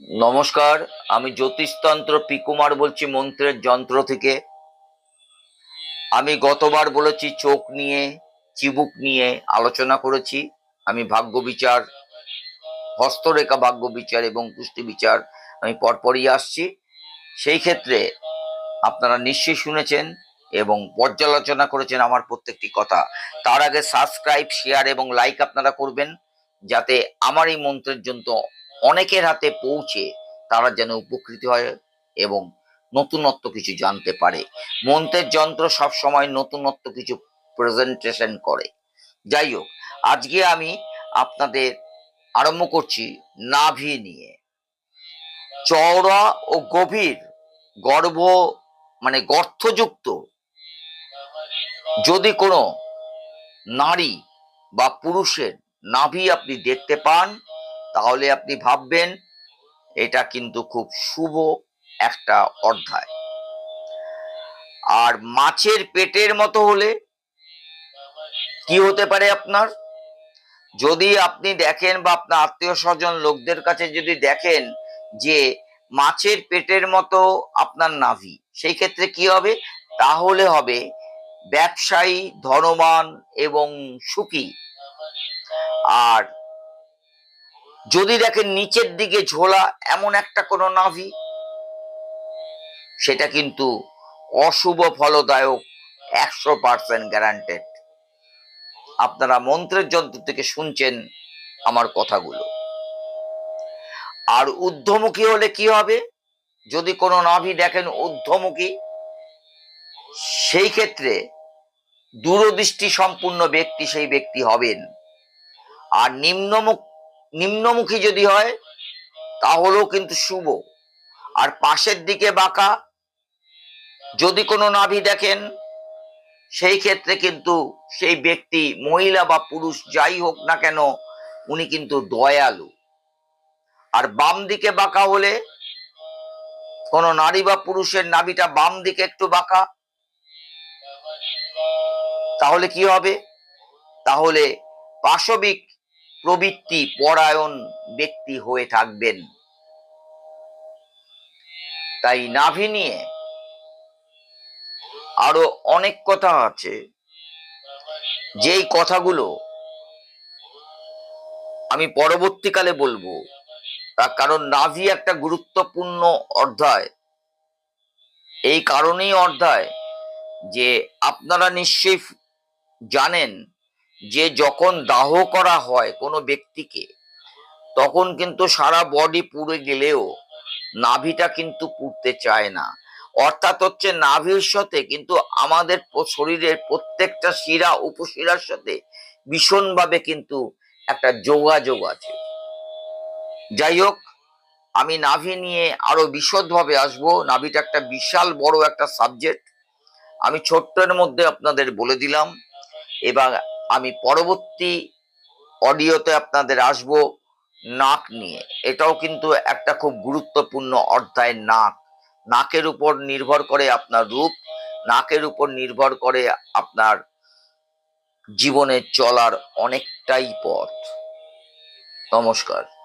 নমস্কার, আমি জ্যোতিষতন্ত্র পি কুমার বলছি মন্ত্রের যন্ত্র থেকে। আমি গতবার বলেছি চোখ নিয়ে, চিবুক নিয়ে আলোচনা করেছি। আমি ভাগ্য বিচার, হস্তরেখা ভাগ্য বিচার এবং কুষ্টি বিচার আমি পরপরই আসছি। সেই ক্ষেত্রে আপনারা নিশ্চয়ই শুনেছেন এবং পর্যালোচনা করেছেন আমার প্রত্যেকটি কথা। তার আগে সাবস্ক্রাইব, শেয়ার এবং লাইক আপনারা করবেন, যাতে আমার এই মন্ত্রের জন্য অনেকের হাতে পৌঁছে তারা যেন উপকৃত হয় এবং নতুনত্ব কিছু জানতে পারে। মন্ত্রের যন্ত্র সব সময় নতুনত্ব কিছু প্রেজেন্টেশন করে। যাই হোক, আজকে আমি আপনাদের আরম্ভ করছি নাভি নিয়ে। চওড়া ও গভীর গর্ভ মানে গর্তযুক্ত যদি কোনো নারী বা পুরুষের নাভি আপনি দেখতে পান, তাহলে আপনি ভাববেন এটা কিন্তু খুব শুভ একটা অধ্যায়। আর মাছের পেটের মতো হলে কি হতে পারে আপনার? যদি আপনি দেখেন বা আপনার আত্মীয় স্বজন লোকদের কাছে যদি দেখেন যে মাছের পেটের মতো আপনার নাভি, সেই ক্ষেত্রে কি হবে? তাহলে হবে ব্যবসায়ী, ধনবান এবং সুখী। আর যদি দেখেন নিচের দিকে ঝোলা এমন একটা কোনো নাভি, সেটা কিন্তু অশুভ ফলদায়ক, 100% গ্যারান্টেড। আপনারা মন্ত্রের যন্ত্র থেকে শুনছেন আমার কথাগুলো। আর ঊর্ধ্বমুখী হলে কি হবে? যদি কোনো নাভি দেখেন ঊর্ধ্বমুখী, সেই ক্ষেত্রে দূরদৃষ্টি সম্পূর্ণ ব্যক্তি সেই ব্যক্তি হবেন। আর নিম্নমুখী যদি হয় তাহলেও কিন্তু শুভ। আর পাশের দিকে বাঁকা যদি কোনো নাভি দেখেন, সেই ক্ষেত্রে কিন্তু সেই ব্যক্তি, মহিলা বা পুরুষ যাই হোক না কেন, উনি কিন্তু দয়ালু। আর বাম দিকে বাঁকা হলে, কোনো নারী বা পুরুষের নাভিটা বাম দিকে একটু বাঁকা, তাহলে কি হবে? তাহলে পাশবিক প্রবৃত্তি পরায়ণ ব্যক্তি হয়ে থাকবেন। তাই নাভি নিয়ে আরো অনেক কথা আছে, যেই কথাগুলো আমি পরবর্তীকালে বলবো। তার কারণ নাভি একটা গুরুত্বপূর্ণ অধ্যায়। এই কারণেই অধ্যায় যে আপনারা নিশ্চয়ই জানেন যে যখন দাহ করা হয় কোনো ব্যক্তিকে, তখন কিন্তু সারা বডি পুড়ে গেলেও নাভিটা কিন্তু পুড়তে চায় না। অর্থাৎ হচ্ছে নাভির সাথে কিন্তু আমাদের শরীরের প্রত্যেকটা শিরা উপশিরার সাথে ভীষণভাবে কিন্তু একটা যোগাযোগ আছে। যাই হোক, আমি নাভি নিয়ে আরো বিশদভাবে আসবো। নাভিটা একটা বিশাল বড় একটা সাবজেক্ট, আমি ছোট্টের মধ্যে আপনাদের বলে দিলাম। এবং আমি পরবর্তী অডিওতে আপনাদের আসবো নাক নিয়ে। এটাও কিন্তু একটা খুব গুরুত্বপূর্ণ অধ্যায়। নাকের উপর নির্ভর করে আপনার রূপ, নাকের উপর নির্ভর করে আপনার জীবনে চলার অনেকটাই পথ। নমস্কার।